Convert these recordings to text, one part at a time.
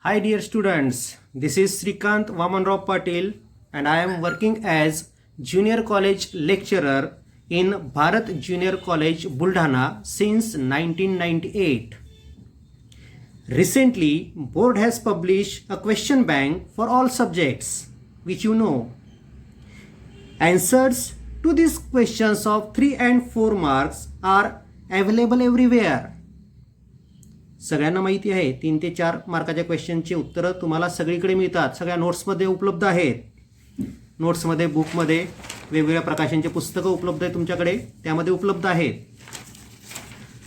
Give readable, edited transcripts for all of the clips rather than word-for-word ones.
Hi dear students, this is Srikant Vamanrao Patil and I am working as Junior College lecturer in Bharat Junior College Buldhana since 1998. Recently, board has published a question bank for all subjects, which you know. Answers to these questions of 3 and 4 marks are available everywhere. सगळ्यांना माहिती आहे 3 ते 4 मार्काच्या क्वेश्चनची उत्तरं तुम्हाला सगळीकडे मिळतात. सगळ्या नोट्समध्ये उपलब्ध आहेत. नोट्समध्ये बुकमध्ये वेगवेगळ्या प्रकाशनचे पुस्तकं उपलब्ध आहेत तुमच्याकडे, त्यामध्ये उपलब्ध आहेत.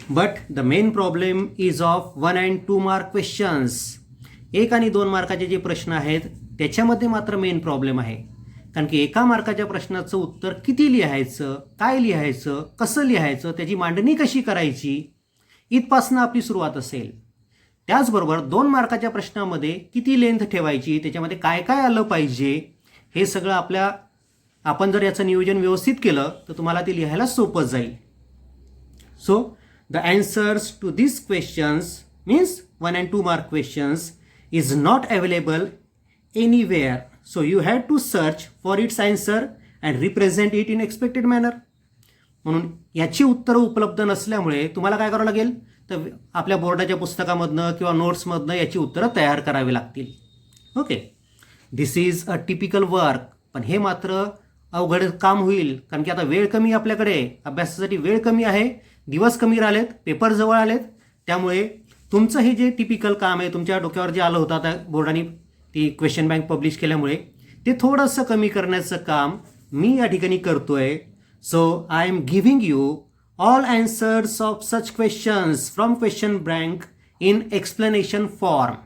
But the main problem is of 1 and 2 mark questions. 1 आणि 2 मार्काचे जे प्रश्न आहेत त्याच्यामध्ये मात्र मेन प्रॉब्लेम आहे. कारण की 1 मार्काच्या प्रश्नाचं उत्तर किती लिहायचं, काय लिहायचं, कसं लिहायचं, त्याची मांडणी कशी करायची, इथपासनं आपली सुरुवात असेल. त्याचबरोबर 2 मार्काच्या प्रश्नामध्ये किती लेंथ ठेवायची, त्याच्यामध्ये काय काय आलं पाहिजे, हे सगळं आपण जर याचं नियोजन व्यवस्थित केलं तर तुम्हाला ते लिहायला सोपं जाईल. So the answers to this questions means 1 and 2 mark questions is not available anywhere. So you had to search for its answer and represent it in expected manner. म्हणून याची उत्तरं उपलब्ध नसल्यामुळे तुम्हाला काय करावं लागेल, तर आपल्या बोर्डाच्या पुस्तकामधनं किंवा नोट्समधनं याची उत्तरं तयार करावी लागतील. Okay, this is a typical work. पण हे मात्र अवघड काम होईल, कारण की आता वेळ कमी आपल्याकडे, अभ्यासासाठी वेळ कमी आहे, दिवस कमी राहिलेत, पेपर जवळ आलेत. त्यामुळे तुमचं हे जे टिपिकल काम आहे, तुमच्या डोक्यावर जे आलं होतं आता बोर्डाने ती क्वेश्चन बँक पब्लिश केल्यामुळे, ते थोडंसं कमी करण्याचं काम मी या ठिकाणी करतोय. So I am giving you all answers of such questions from question bank in explanation form.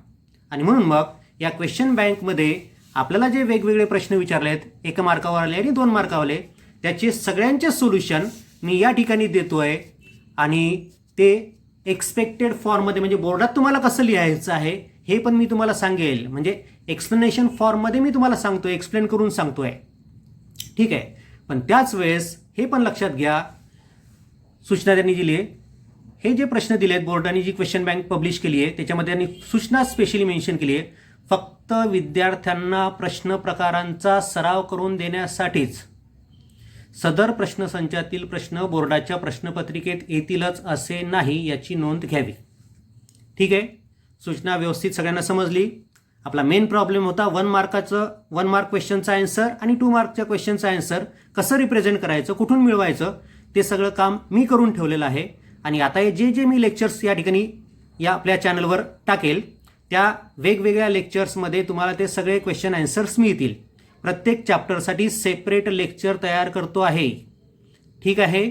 आणि म्हणून मग या क्वेश्चन बँकमध्ये आपल्याला जे वेगवेगळे प्रश्न विचारलेत, 1 मार्कावर आले आणि 2 मार्कावर, त्याचे सगळ्यांचे सोल्युशन मी या ठिकाणी देतोय. आणि ते एक्सपेक्टेड फॉर्ममध्ये, म्हणजे बोर्डात तुम्हाला कसं लिहायचं आहे हे पण मी तुम्हाला सांगेल. म्हणजे एक्सप्लेनेशन फॉर्ममध्ये मी तुम्हाला सांगतोय, एक्सप्लेन करून सांगतोय. ठीक आहे, पण त्याच वेळेस हे पण लक्षात घ्या, सूचना त्यांनी दिली आहे, हे जे प्रश्न दिले आहेत बोर्डाने जी क्वेश्चन बँक पब्लिश केली आहे त्याच्यामध्ये त्यांनी सूचना स्पेशली मेन्शन केली आहे, फक्त विद्यार्थ्यांना प्रश्न प्रकारांचा सराव करून देण्यासाठीच. सदर प्रश्नसंचातील प्रश्न बोर्डाच्या प्रश्नपत्रिकेत येतीलच असे नाही, याची नोंद घ्यावी. ठीक आहे, सूचना व्यवस्थित सगळ्यांना समजली. आपला मेन प्रॉब्लेम होता 1 मार्क क्वेश्चनचा आन्सर आणि 2 मार्कच्या क्वेश्चनचा आन्सर कसं रिप्रेझेंट करायचं, कुठून मिळवायचं, ते सगळं काम मी करून ठेवलेलं आहे. आणि आता हे जे मी लेक्चर्स या ठिकाणी या आपल्या चॅनलवर टाकेल, त्या वेगवेगळ्या लेक्चर्समध्ये तुम्हाला ते सगळे क्वेश्चन आन्सर्स मिळतील. प्रत्येक चॅप्टरसाठी सेपरेट लेक्चर तयार करतो आहे. ठीक आहे,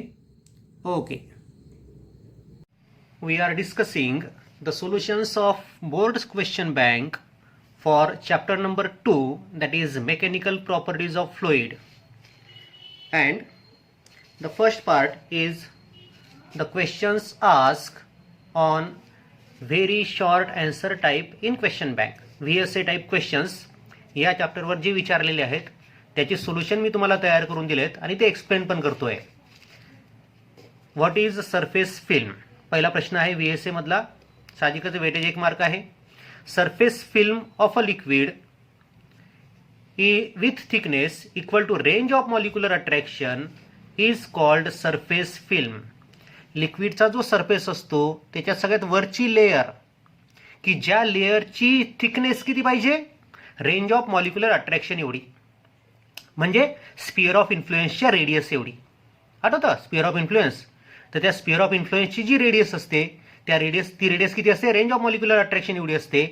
okay. We are discussing the solutions of boards question bank for chapter number 2, that is mechanical properties of fluid. And the first part is the questions asked on very short answer type in question bank. VSA type questions या चॅप्टरवर जे विचारलेले आहेत त्याचे solution मी तुम्हाला तयार करून दिलेत आणि ते एक्सप्लेन पण करतोय. व्हॉट इज सरफेस फिल्म, पहिला प्रश्न आहे VSA मधला, साहजिकच वेटेज 1 मार्क आहे. Surface film of a liquid with thickness equal to range of molecular attraction is called surface film. लिक्विडचा जो सरफेस असतो त्याच्या सगळ्यात वरची लेयर, की ज्या लेयरची थिकनेस किती पाहिजे, रेंज ऑफ मॉलिक्युलर अट्रॅक्शन एवढी, म्हणजे स्पिअर ऑफ इन्फ्लुएन्सच्या रेडियस एवढी. आठवतं स्पिअर ऑफ इन्फ्लुएन्स, तर त्या स्पिअर ऑफ इन्फ्लुएन्सची जी रेडियस असते ती रेडियस किती असते, रेंज ऑफ मॉलिक्युलर अट्रॅक्शन एवढी असते.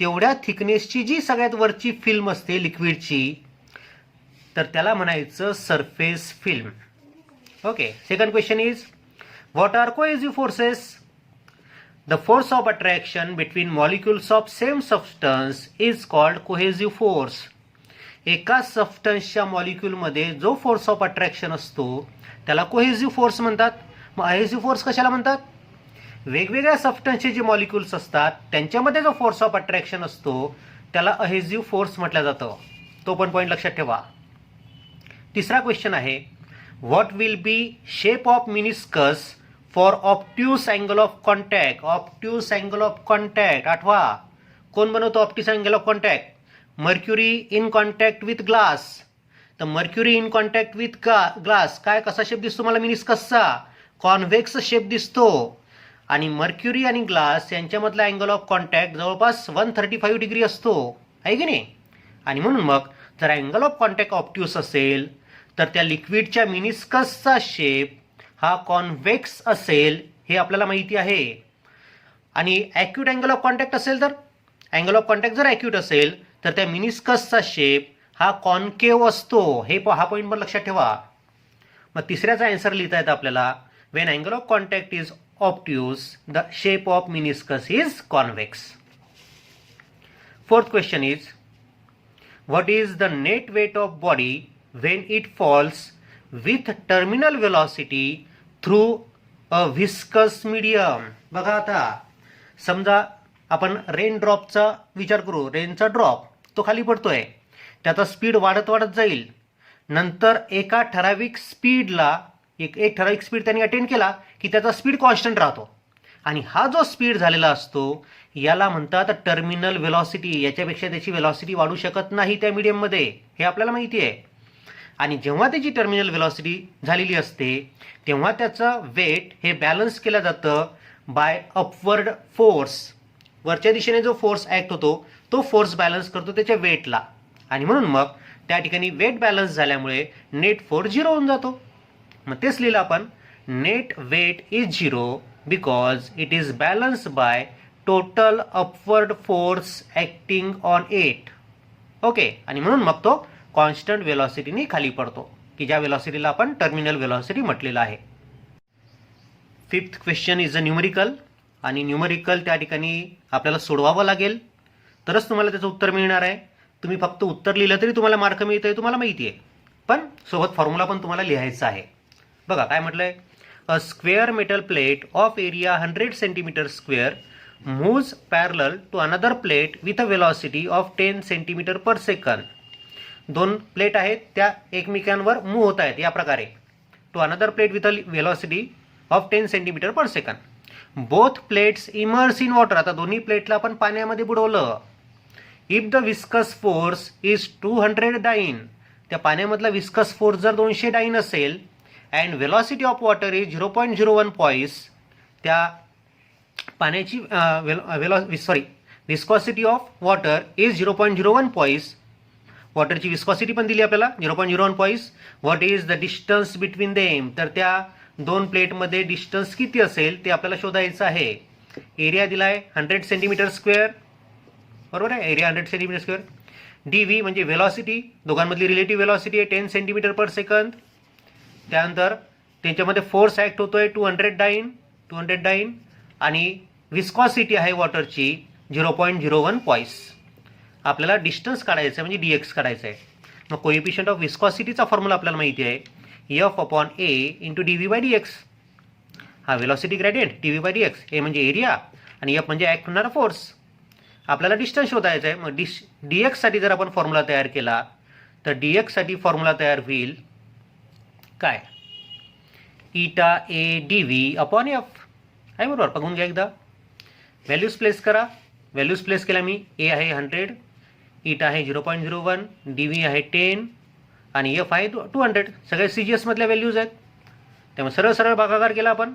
तेवढ्या थिकनेसची जी सगळ्यात वरची फिल्म असते लिक्विडची, तर त्याला म्हणायचं surface film. Okay, second question is what are cohesive forces. The force of attraction between molecules of same substance is called cohesive force. एका सबस्टन्सच्या मॉलिक्युलमध्ये जो फोर्स ऑफ अट्रॅक्शन असतो त्याला कोहेसिव्ह फोर्स म्हणतात. मग अहेसिव्ह फोर्स कशाला म्हणतात, वेगवेगळ्या सबस्टन्सचे जे मॉलिक्युल्स असतात त्यांच्यामध्ये जो फोर्स ऑफ अट्रॅक्शन असतो त्याला अहेसिव्ह फोर्स म्हटलं जातं. तो पण पॉईंट लक्षात ठेवा. तिसरा क्वेश्चन आहे what will be shape of meniscus for obtuse angle of contact. Obtuse angle of contact आठवा, कोण बनवतो optics angle of contact? Mercury in contact with glass. तर mercury in contact with glass काय कसा शेप दिसतो मला मेनिस्कसचा? Convex shape दिसतो. आणि मर्क्युरी आणि ग्लास यांच्यामधला अँगल ऑफ कॉन्टॅक्ट जवळपास 135 डिग्री असतो, आहे की नाही? आणि म्हणून मग जर अँगल ऑफ कॉन्टॅक्ट ऑप्ट्यूस असेल तर त्या लिक्विडच्या मिनिस्कसचा शेप हा कॉन्व्हेक्स असेल, हे आपल्याला माहिती आहे. आणि ॲक्यूट अँगल ऑफ कॉन्टॅक्ट असेल तर अँगल ऑफ कॉन्टॅक्ट जर ॲक्यूट असेल तर त्या मिनिस्कसचा शेप हा कॉन्केव्ह असतो. हा पॉईंट पण लक्षात ठेवा. मग तिसऱ्याचा आन्सर लिहिता येतं आपल्याला, Wien angle of contact is obtuse, the shape of meniscus is convex. Fourth question is, what is the net weight of body when it falls with terminal velocity through a viscous medium? बघा आता समजा आपण rain ड्रॉपचा विचार करू. रेनचा drop तो खाली पडतोय, त्याचा स्पीड वाढत वाढत जाईल. नंतर एका ठराविक स्पीडला एक ठराविक स्पीड त्यांनी अटेंड केला की त्याचा स्पीड कॉन्स्टंट राहतो. आणि हा जो स्पीड झालेला असतो याला म्हणतात टर्मिनल व्हेलॉसिटी. याच्यापेक्षा त्याची व्हेलॉसिटी वाढू शकत नाही त्या मीडियममध्ये, हे आपल्याला माहिती आहे. आणि जेव्हा त्याची टर्मिनल व्हेलॉसिटी झालेली असते तेव्हा त्याचं वेट हे बॅलन्स केलं जातं बाय अपवर्ड फोर्स. वरच्या दिशेने जो फोर्स ॲक्ट होतो तो फोर्स बॅलन्स करतो त्याच्या वेटला. आणि म्हणून मग त्या ठिकाणी वेट बॅलन्स झाल्यामुळे नेट फोर्स 0 होऊन जातो. मग तेच लिहिलं आपण, net weight is 0 because it is balance by total upward force acting on it. Okay. आणि म्हणून मग तो कॉन्स्टंट व्हेलॉसिटीने खाली पडतो, की ज्या व्हेलॉसिटीला आपण टर्मिनल व्हेलॉसिटी म्हटलेलं आहे. Fifth question is a numerical. आणि न्यूमरिकल त्या ठिकाणी आपल्याला सोडवावं लागेल तरच तुम्हाला त्याचं उत्तर मिळणार आहे. तुम्ही फक्त उत्तर लिहिलं तरी तुम्हाला मार्क मिळतं हे तुम्हाला माहिती आहे, पण सोबत फॉर्म्युला पण तुम्हाला लिहायचा आहे. बघा काय म्हटलंय, a square metal plate of area 100 centimetre square moves parallel to another plate with a velocity of 10 centimetre per second. दोन प्लेट आहेत त्या एकमेकांवर मूव्ह होत आहेत या प्रकारे, to another plate with a velocity of 10 centimetre per second. Both plates immerse in water. आता दोन्ही प्लेटला आपण पाण्यामध्ये बुडवलं. If the viscous force is 200 dyne, त्या पाण्यामधला विस्कस फोर्स जर 200 डाइन असेल and velocity of water is 0.01 poise, त्या पाण्याची viscosity of water is 0.01 poise. वॉटरची विस्कॉसिटी पण दिली आपल्याला 0.01 poise. What is the distance between them, तर त्या दोन प्लेटमध्ये डिस्टन्स किती असेल ते आपल्याला शोधायचं आहे. एरिया दिलाय 100 सेंटीमीटर स्क्वेअर, बरोबर आहे, area 100 centimetre square. D V म्हणजे व्हेलॉसिटी, दोघांमधली रिलेटिव्ह व्हेलॉसिटी आहे 10 सेंटीमीटर पर सेकंद. त्यानंतर त्यांच्यामध्ये फोर्स ॲक्ट होतोय 200 डाइन आणि विस्कॉसिटी आहे वॉटरची 0.01 पॉईस. आपल्याला डिस्टन्स काढायचं आहे म्हणजे dx काढायचं आहे. मग कोएफिशियंट ऑफ विस्कॉसिटीचा फॉर्म्युला आपल्याला माहिती आहे, F/A इंटू dv/dx. हा वेलॉसिटी ग्रेडियंट dv/dx. ए म्हणजे एरिया आणि F म्हणजे ॲक्ट होणारा फोर्स. आपल्याला डिस्टन्स शोधायचं आहे. मग dx साठी जर आपण फॉर्म्युला तयार केला तर dx साठी फॉर्म्युला तयार होईल काय, इटा ए dv/F आहे, बरोबर. बघून घ्या एकदा, व्हॅल्यूज प्लेस करा. व्हॅल्यूज प्लेस केल्या मी. ए आहे 100, इटा आहे 0.01, dv आहे 10 आणि F आहे 200. सगळे CGS मधल्या व्हॅल्यूज आहेत. त्यामुळे सरळ सरळ भागाकार केला आपण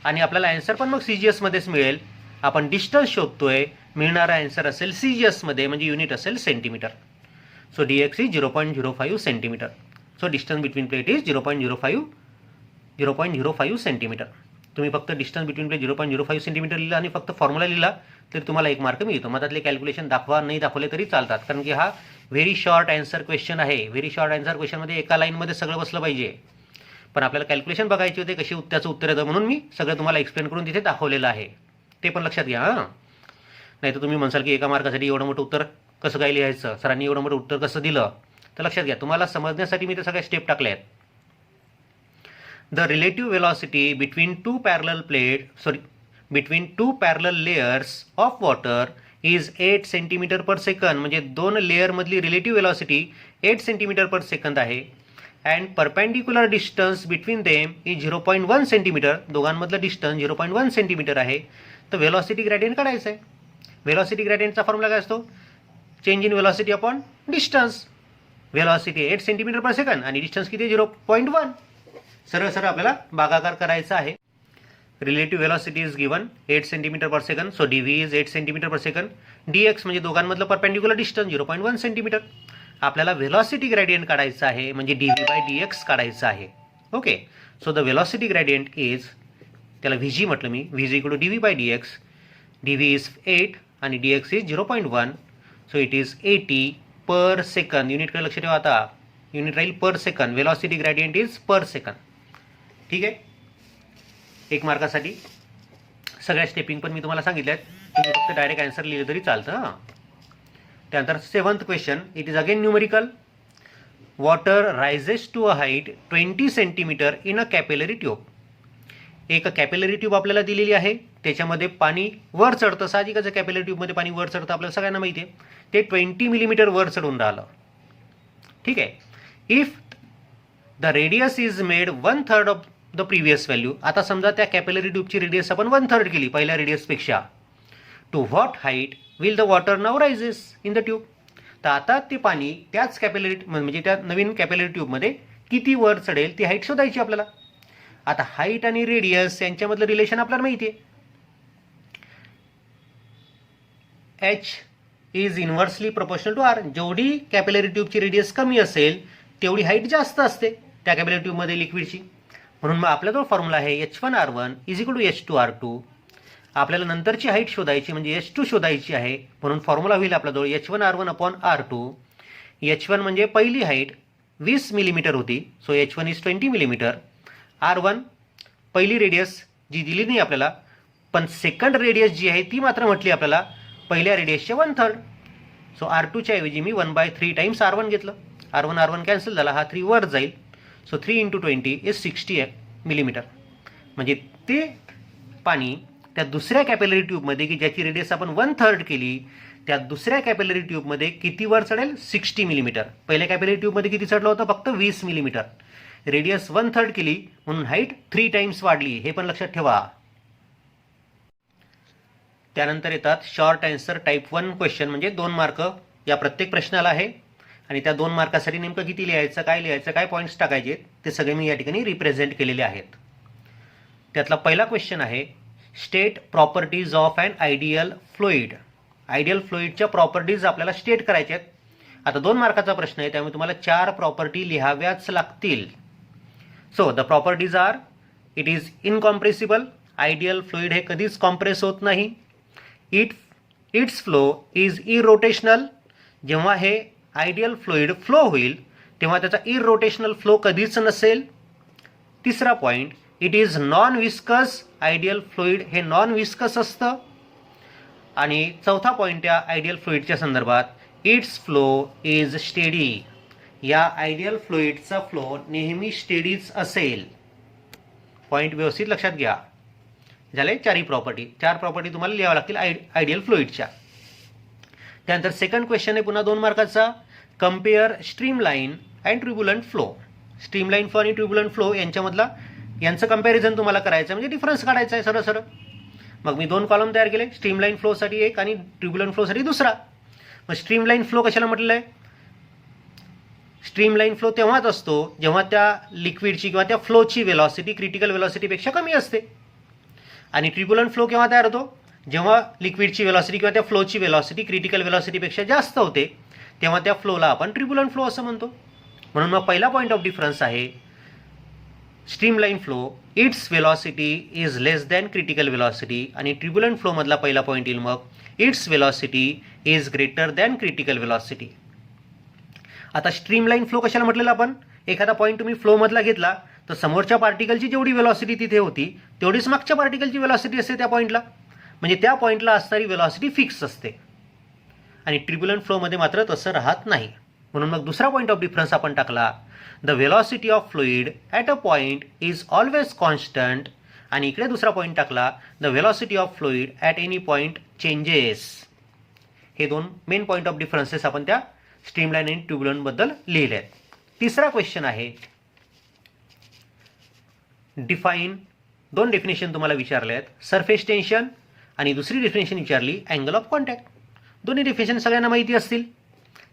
आणि आपल्याला आन्सर पण मग CGS मध्येच मिळेल. आपण डिस्टन्स शोधतोय, मिळणारा आन्सर असेल CGS मध्ये, म्हणजे युनिट असेल centimetre. So dx is 0.05 centimetre. So distance between plate is 0.05 centimetre. तुम्ही फक्त डिस्टन्स बिटवीन प्लेट 0.05 सेंटीमीटर लिहिला आणि फक्त फॉर्म्युला लिहिला तरी तुम्हाला 1 मार्क मिळतो. मग त्यातले कॅल्क्युलेशन दाखवा, नाही दाखवले तरी चालतात, कारण की हा व्हेरी शॉर्ट आन्सर क्वेश्चन आहे. व्हेरी शॉर्ट आन्सर क्वेश्चनमध्ये एका लाईनमध्ये सगळं बसलं पाहिजे, पण आपल्याला कॅल्क्युलेशन बघायची होते कशी त्याचं उत्तर येतं, म्हणून मी सगळं तुम्हाला एक्सप्लेन करून तिथे दाखवलेलं आहे. ते पण लक्षात घ्या. हां, नाही तर तुम्ही म्हणसाल की एका मार्कासाठी एवढं मोठं उत्तर कसं काय लिहायचं, सरांनी एवढं मोठं उत्तर कसं दिलं, तर लक्षात घ्या. तुम्हाला समजण्यासाठी मी ते सगळ्या स्टेप टाकल्या आहेत. The relative velocity between two parallel layers of water is 8 centimetre per second. म्हणजे दोन लेअरमधली relative velocity 8 centimetre per second आहे. And perpendicular distance between them is 0.1 centimetre. दोघांमधलं डिस्टन्स 0.1 सेंटीमीटर आहे. तर वेलॉसिटी ग्रेडियंट काढायचं आहे. व्हेलॉसिटी ग्रेडियंटचा फॉर्म्युला काय असतो? Change in velocity upon distance. Velocity 8 centimetre per second आणि डिस्टन्स किती? 0.1. सरळ सरळ आपल्याला भागाकार करायचा आहे. Relative velocity is given 8 centimetre per second, so dv is 8 centimetre per second. Dx म्हणजे दोघांमधलं परपेंडिक्युलर डिस्टन्स 0.1 सेंटीमीटर. आपल्याला व्हेलॉसिटी ग्रेडियंट काढायचं आहे, म्हणजे डीव्ही बाय डीएक्स काढायचं आहे. Okay, so the velocity gradient is, त्याला व्हीजी म्हटलं मी, VG equal to DV by dx. Dv is 8 आणि dx is 0.1, so it is 80 per second. युनिटकडे लक्ष ठेवा, आता युनिट राहील per second. Velocity gradient is per second. ठीक आहे, 1 मार्कासाठी सगळ्या स्टेपिंग पण मी तुम्हाला सांगितल्यात. तुम्ही फक्त डायरेक्ट आन्सर लिहिलं तरी चालतं. हां, त्यानंतर 7th question, it is again numerical. Water rises to a height 20 centimetre in a capillary tube. एक कॅपिलरी ट्यूब आपल्याला दिलेली आहे, त्याच्यामध्ये पाणी वर चढतं. साहजिकच कॅपिलरी ट्यूबमध्ये पाणी वर चढतं, आपल्याला सगळ्यांना माहिती आहे. ते 20 मिलीमीटर वर चढून राहिलं. ठीक आहे. If the radius is made 1/3 of the previous value. आता समजा त्या कॅपिलरी ट्यूबची रेडियस आपण 1/3 केली पहिल्या रेडियसपेक्षा. To what height will the water नाव रायझेस इन द ट्यूब. तर आता ते पाणी त्याच कॅपिलरी म्हणजे त्या नवीन कॅपिलरी ट्यूबमध्ये किती वर चढेल ती हाईट शोधायची आपल्याला. आता हाईट आणि रेडियस यांच्यामधलं रिलेशन आपल्याला माहिती आहे. H is inversely proportional to r. जेवढी कॅपिलरी ट्यूबची रेडियस कमी असेल तेवढी हाईट जास्त असते त्या कॅपिलरी ट्यूबमध्ये लिक्विडची. म्हणून मग आपल्याजवळ फॉर्म्युला आहे H1R1 is equal to H2R2. आपल्याला नंतरची हाईट शोधायची म्हणजे H2 शोधायची आहे, म्हणून फॉर्म्युला होईल आपल्याजवळ H1R1 अपॉन R2. H1 म्हणजे पहिली हाईट 20 मिलीमीटर होती, so H1 is 20 millimetre. R1 पहिली रेडियस जी दिली नाही आपल्याला, पण सेकंड रेडियस जी आहे ती मात्र म्हटली आपल्याला पहिल्या रेडियसच्या 1/3. सो R2च्या ऐवजी मी 1/3 टाइम्स R1 घेतलं. R1 कॅन्सल झाला, हा 3 वर जाईल. So 3 × 20 is 60 millimetre. म्हणजे ते पाणी त्या दुसऱ्या कॅपिलरी ट्यूबमध्ये की ज्याची रेडियस आपण 1/3 केली, त्या दुसऱ्या कॅपिलरी ट्यूबमध्ये किती वर चढेल? 60 मिलीमीटर. पहिल्या कॅपिलरी ट्यूबमध्ये किती चढलं होतं? फक्त 20 मिलीमीटर. रेडियस 1/3 केली म्हणून हाईट 3 टाइम्स वाढली, हे पण लक्षात ठेवा. त्यानंतर येतात शॉर्ट आन्सर टाईप 1 क्वेश्चन, म्हणजे 2 मार्क या प्रत्येक प्रश्नाला आहे. आणि त्या 2 मार्कासाठी नेमकं किती लिहायचं, काय लिहायचं, काय पॉईंट्स टाकायचे ते सगळे मी या ठिकाणी रिप्रेझेंट केलेले आहेत. त्यातला पहिला क्वेश्चन आहे, state properties of an ideal fluid. Ideal फ्लुइडच्या प्रॉपर्टीज आपल्याला स्टेट करायच्या आहेत. आता 2 मार्काचा प्रश्न आहे, त्यामुळे तुम्हाला 4 प्रॉपर्टी लिहाव्याच लागतील. So the properties are, it is incompressible. Ideal fluid हे कधीच कॉम्प्रेस होत नाही. Its flow is irrotational. जेव्हा हे आयडियल फ्लुइड फ्लो होईल तेव्हा त्याचा इरोटेशनल फ्लो कधीच नसेल. तिसरा point, it is non viscous. Ideal fluid हे नॉन विस्कस असतं. आणि चौथा पॉईंट या आयडियल फ्लुइडच्या संदर्भात, इट्स फ्लो इज स्टेडी. या आयडियल फ्लुइडचा फ्लो नेहमी स्टेडीच असेल. पॉईंट व्यवस्थित लक्षात घ्या. झाले 4 प्रॉपर्टी. 4 प्रॉपर्टी तुम्हाला लिहाव्या लागतील आयडियल फ्लुइडच्या. त्यानंतर सेकंड क्वेश्चन आहे पुन्हा 2 मार्काचा, compare streamline and turbulent flow. Streamline flow आणि ट्युब्युलंट फ्लो यांचं कंपॅरिझन तुम्हाला करायचं, म्हणजे डिफरन्स काढायचा आहे सरळ सरळ. मग मी 2 कॉलम तयार केले, स्ट्रीमलाईन फ्लोसाठी एक आणि ट्युब्युलंट फ्लोसाठी दुसरा. मग स्ट्रीमलाईन फ्लो कशाला म्हटलेलं आहे? स्ट्रीमलाईन फ्लो तेव्हाच असतो जेव्हा त्या लिक्विडची किंवा त्या फ्लोची वेलॉसिटी क्रिटिकल वेलॉसिटीपेक्षा कमी असते. आणि ट्युब्युलंट फ्लो केव्हा तयार होतो? जेव्हा लिक्विडची वेलॉसिटी किंवा त्या फ्लोची वेलॉसिटी क्रिटिकल वेलॉसिटीपेक्षा जास्त होते, तेव्हा त्या फ्लोला आपण ट्युब्युलंट फ्लो असं म्हणतो. म्हणून मग पहिला पॉईंट ऑफ डिफरन्स आहे streamline flow, it's velocity is less than critical velocity. आणि ट्युब्युलंट फ्लोमधला पहिला पॉईंट येईल मग, it's velocity is greater than critical velocity. आता स्ट्रीमलाईन फ्लो कशाला म्हटलेलं आपण? एखादा पॉईंट तुम्ही फ्लोमधला घेतला तर समोरच्या पार्टिकलची जेवढी वेलॉसिटी तिथे होती तेवढीच मागच्या पार्टिकलची वेलॉसिटी असते त्या पॉईंटला. म्हणजे त्या पॉईंटला असणारी वेलॉसिटी फिक्स असते. आणि ट्युब्युलंट फ्लोमध्ये मात्र तसं राहत नाही. म्हणून मग दुसरा पॉईंट ऑफ डिफरन्स आपण टाकला, the velocity of fluid at a point is always constant. आणि इकडे दुसरा पॉईंट टाकला, the velocity of fluid at any point changes. हे 2 मेन पॉईंट ऑफ डिफरन्सेस आपण त्या स्ट्रीमलाईन आणि ट्युब्युलंटबद्दल लिहिले आहेत. तिसरा क्वेश्चन आहे, डिफाईन. 2 डेफिनेशन तुम्हाला विचारले आहेत, सरफेस टेन्शन आणि दुसरी डेफिनेशन विचारली अँगल ऑफ कॉन्टॅक्ट. दोन्ही डेफिनेशन सगळ्यांना माहिती असतील,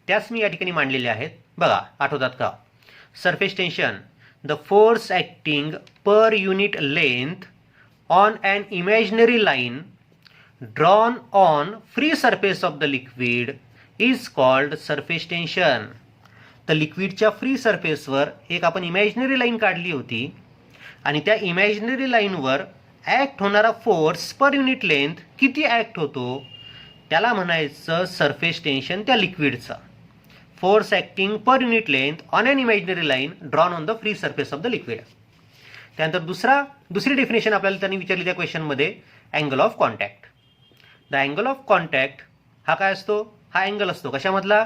त्याच मी या ठिकाणी मांडलेल्या आहेत. बघा, आठवतात का? Surface tension, the force acting per unit length on an imaginary line drawn on free surface of the liquid is called surface tension. तर लिक्विडच्या फ्री सरफेसवर एक आपण इमॅजिनरी लाईन काढली होती आणि त्या इमॅजिनरी लाईनवर ॲक्ट होणारा फोर्स पर युनिट लेंथ किती ॲक्ट होतो त्याला म्हणायचं सरफेस टेन्शन त्या लिक्विडचं. Force acting per unit length on an imaginary line drawn on the free surface of the liquid. त्यानंतर दुसरी डेफिनेशन आपल्याला त्यांनी विचारली त्या क्वेश्चनमध्ये, angle of contact. The angle of contact हा काय असतो? हा अँगल असतो कशामधला?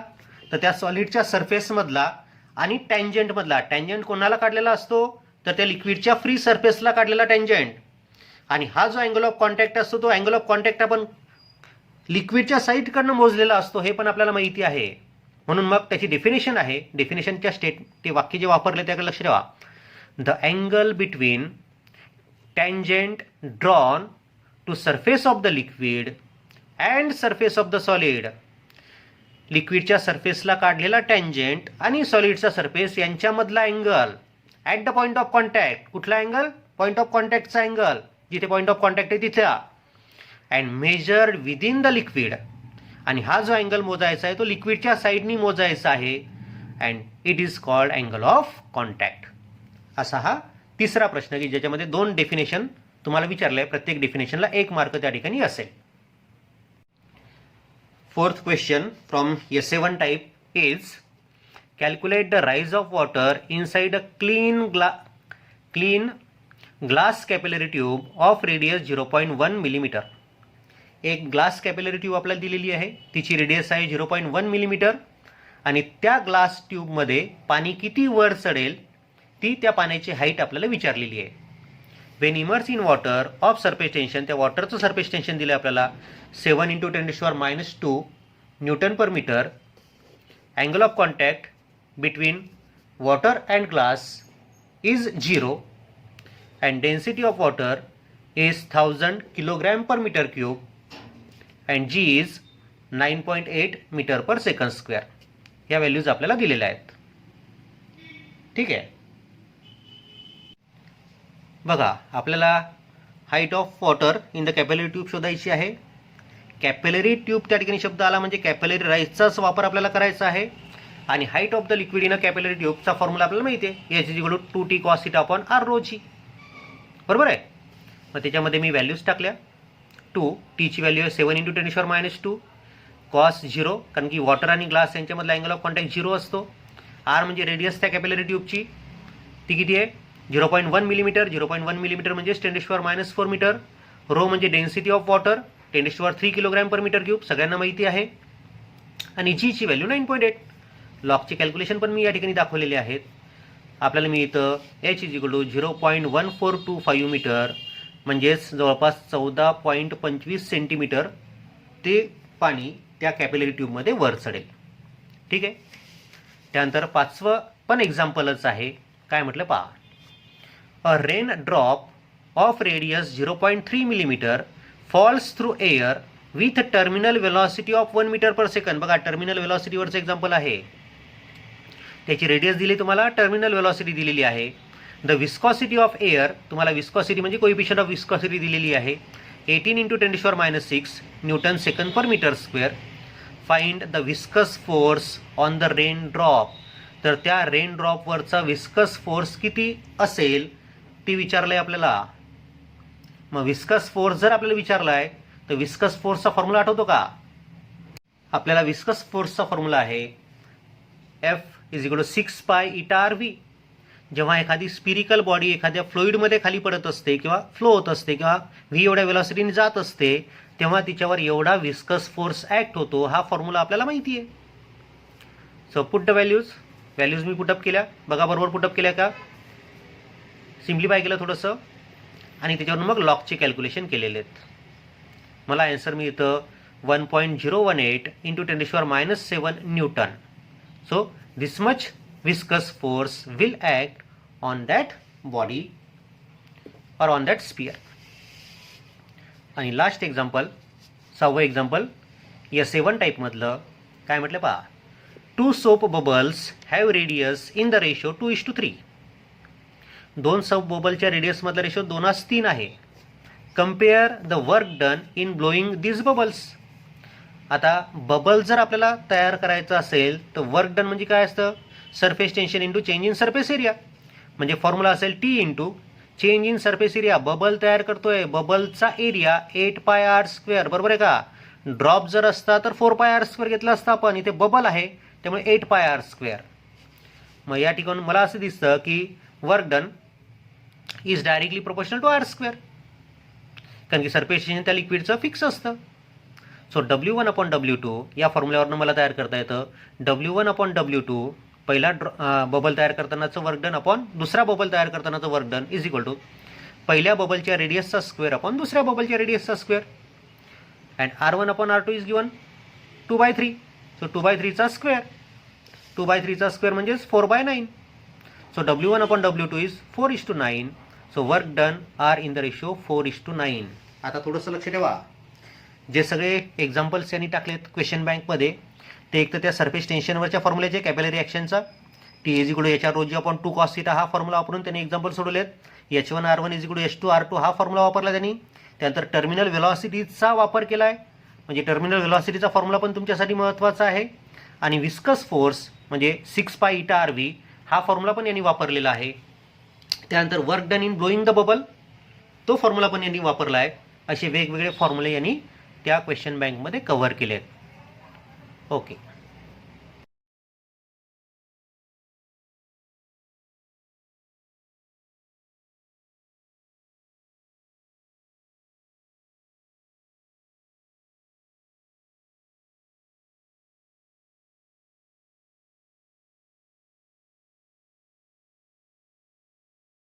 तर त्या सॉलिडच्या सरफेसमधला आणि टँजंटमधला. टँजंट कोणाला काढलेला असतो? तर त्या लिक्विडच्या फ्री सरफेसला काढलेला टँजंट. आणि हा जो अँगल ऑफ कॉन्टॅक्ट असतो तो अँगल ऑफ कॉन्टॅक्ट आपण लिक्विडच्या साईडकडनं मोजलेला असतो, हे पण आपल्याला माहिती आहे. म्हणून मग त्याची डेफिनेशन आहे, डेफिनेशनच्या ते वाक्य जे वापरले त्याकडे लक्ष ठेवा. The angle between tangent drawn to surface of the liquid and surface of the solid. लिक्विडच्या सरफेसला काढलेला टँजंट आणि सॉलिडचा सरफेस यांच्यामधला angle at the point of contact. कुठला अँगल? पॉईंट ऑफ कॉन्टॅक्टचा अँगल, जिथे पॉईंट ऑफ कॉन्टॅक्ट आहे तिथे. And measured within the liquid. आणि हा जो अँगल मोजायचा आहे तो लिक्विडच्या साईडनी मोजायचा आहे. And it is called angle of contact. असा हा तिसरा प्रश्न की ज्याच्यामध्ये 2 डेफिनेशन तुम्हाला विचारलं आहे. प्रत्येक डेफिनेशनला 1 मार्क त्या ठिकाणी असेल. Fourth question from essay 1 type is calculate the rise of water inside a clean glass capillary tube of radius 0.1 millimeter. एक ग्लास कॅपिलरी ट्यूब आपल्याला दिलेली आहे, तिची रेडियस आहे 0.1 मिलीमीटर आणि त्या ग्लास ट्यूबमध्ये पाणी किती वर चढेल ती त्या पाण्याची हाईट आपल्याला विचारलेली आहे. When immerse in water of surface tension, त्या वॉटरचं सरफेस टेन्शन दिलं आपल्याला 7 × 10⁻² newton per metre. Angle of contact between water and glass is 0 and density of water is 1000 kilogram per metre cube and g is 9.8 metre per second square. या values आपल्याला दिलेल्या आहेत. ठीक आहे. बघा, आपल्याला height of water in the capillary tube शोधायची आहे. कॅपिलरी ट्यूब त्या ठिकाणी शब्द आला म्हणजे कॅपिलरी राईजचाच वापर आपल्याला करायचा आहे. आणि height of the liquid in a capillary ट्यूबचा फॉर्म्युला आपल्याला माहिती आहे, H = 2T cos θ upon R rho g. बरोबर आहे. मग त्याच्यामध्ये मी व्हॅल्यूज टाकल्या. 2 टीची व्हॅल्यू आहे 7 × 10⁻². कॉस 0 कारण की वॉटर आणि ग्लास यांच्यामधला अँगल ऑफ कॉन्टॅक्ट 0 असतो. आर म्हणजे रेडियस त्या कॅपिलरी ट्यूबची, ती किती आहे? 0.1 मिलीमीटर. 0.1 मिलीमीटर म्हणजे 10⁻⁴ मीटर. रो म्हणजे density of water 10⁻³ kilogram per metre cube, सगळ्यांना माहिती आहे. आणि जीची व्हॅल्यू 9.8. लॉकचे कॅल्क्युलेशन पण मी या ठिकाणी दाखवलेले आहेत. आपल्याला मी इथं H = 0.1425 मीटर म्हणजेच जवळपास 14.25 सेंटीमीटर ते पाणी त्या कॅपिलरी ट्यूबमध्ये वर चढेल. ठीक आहे. त्यानंतर 5वं पण एक्झाम्पलच आहे. काय म्हटलं पहा. A rain drop of radius 0.3 millimetre falls through air with terminal velocity of 1 metre per second. बघा, टर्मिनल वेलॉसिटीवरचं एक्झाम्पल आहे. त्याची रेडियस दिली तुम्हाला, टर्मिनल वेलॉसिटी दिलेली आहे. द विस्कॉसिटी ऑफ एअर, तुम्हाला विस्कॉसिटी म्हणजे कोएफिशियंट ऑफ विस्कॉसिटी दिलेली आहे 18 × 10⁻⁶ newton second per metre square. Find the viscous force on the rain drop. तर त्या रेन ड्रॉपवरचा विस्कस फोर्स किती असेल ती विचारलं आहे आपल्याला. मग विस्कस फोर्स जर आपल्याला विचारला आहे तर विस्कस फोर्सचा फॉर्म्युला आठवतो का? आपल्याला विस्कस फोर्सचा फॉर्म्युला आहे F = 6π∗RV. जेव्हा एखादी स्पिरिकल बॉडी एखाद्या फ्लुइडमध्ये खाली पडत असते किंवा फ्लो होत असते किंवा V एवढ्या वेलॉसिटीने जात असते तेव्हा तिच्यावर एवढा विस्कस फोर्स ॲक्ट होतो. हा फॉर्म्युला आपल्याला माहिती आहे. So put the values me put up केल्या. बघा, बरोबर पुटअप केल्या का? सिम्प्लिफाय केलं थोडंसं आणि त्याच्यावरून मग लॉकचे कॅल्क्युलेशन केलेले आहेत. मला आन्सर मी इथं 1.018 × 10⁻⁷ Newton. So this much viscous force will act on that body or on that sphere. आणि लास्ट एक्झाम्पल 6वं एक्झाम्पल SA1 टाईपमधलं काय म्हटलं पहा, 2 soap bubbles have radius in the ratio 2:3. 2 soap बबलच्या रेडियसमधला रेशो 2:3 आहे. Compare the work done in blowing this bubbles. आता बबल जर आपल्याला तयार करायचं असेल तर वर्क डन म्हणजे काय असतं, surface tension into change in surface area. म्हणजे फॉर्म्युला असेल T into change in surface area. Bubble तयार करतोय, बबलचा एरिया 8πr², बरोबर आहे का. ड्रॉप जर असता तर 4πr² घेतला असता आपण, इथे बबल आहे त्यामुळे 8πr². मग या ठिकाणी मला असं दिसतं की work done is directly proportional to r², कारण की सरफेस टेन्शन त्या लिक्विडचं फिक्स असतं. सो W1/W2 या फॉर्म्युल्यावरनं मला तयार करता येतं W1/W2 पहिला बबल तयार करतानाचं वर्क डन अपॉन दुसरा बबल तयार करतानाचं work done is equal to पहिल्या बबलच्या रेडियसचा स्क्वेअर अपॉन दुसऱ्या बबलच्या रेडियसचा square. And R1/R2 is given 2/3. So 2/3चा स्क्वेअर, 2/3चा स्क्वेअर म्हणजेच 4/9. So W1/W2 is 4:9. So work done are in the ratio 4:9. आता थोडंसं लक्ष ठेवा, जे सगळे एक्झाम्पल्स यांनी टाकलेत क्वेश्चन बँकमध्ये ते एक तर त्या सरफेस टेन्शनवरच्या फॉर्म्युल्याचे कॅपिलरी ॲक्शनचा T is equal to HR/2 cos θ हा फॉर्म्युला वापरून त्यांनी एक्झाम्पल सोडवलेत. H1R1 is equal to H2R2 हा फॉर्म्युला वापरला त्यांनी. त्यानंतर टर्मिनल व्हेलॉसिटीचा वापर केला आहे, म्हणजे टर्मिनल व्हेलॉसिटीचा फॉर्म्युला पण तुमच्यासाठी महत्त्वाचा आहे. आणि विस्कस फोर्स म्हणजे 6π∗RV हा फॉर्म्युला पण यांनी वापरलेला आहे. त्यानंतर work done in blowing the bubble तो फॉर्म्युला पण यांनी वापरला आहे. असे वेगवेगळे फॉर्म्युले यांनी त्या क्वेश्चन बँकमध्ये कव्हर केले आहेत. ओके.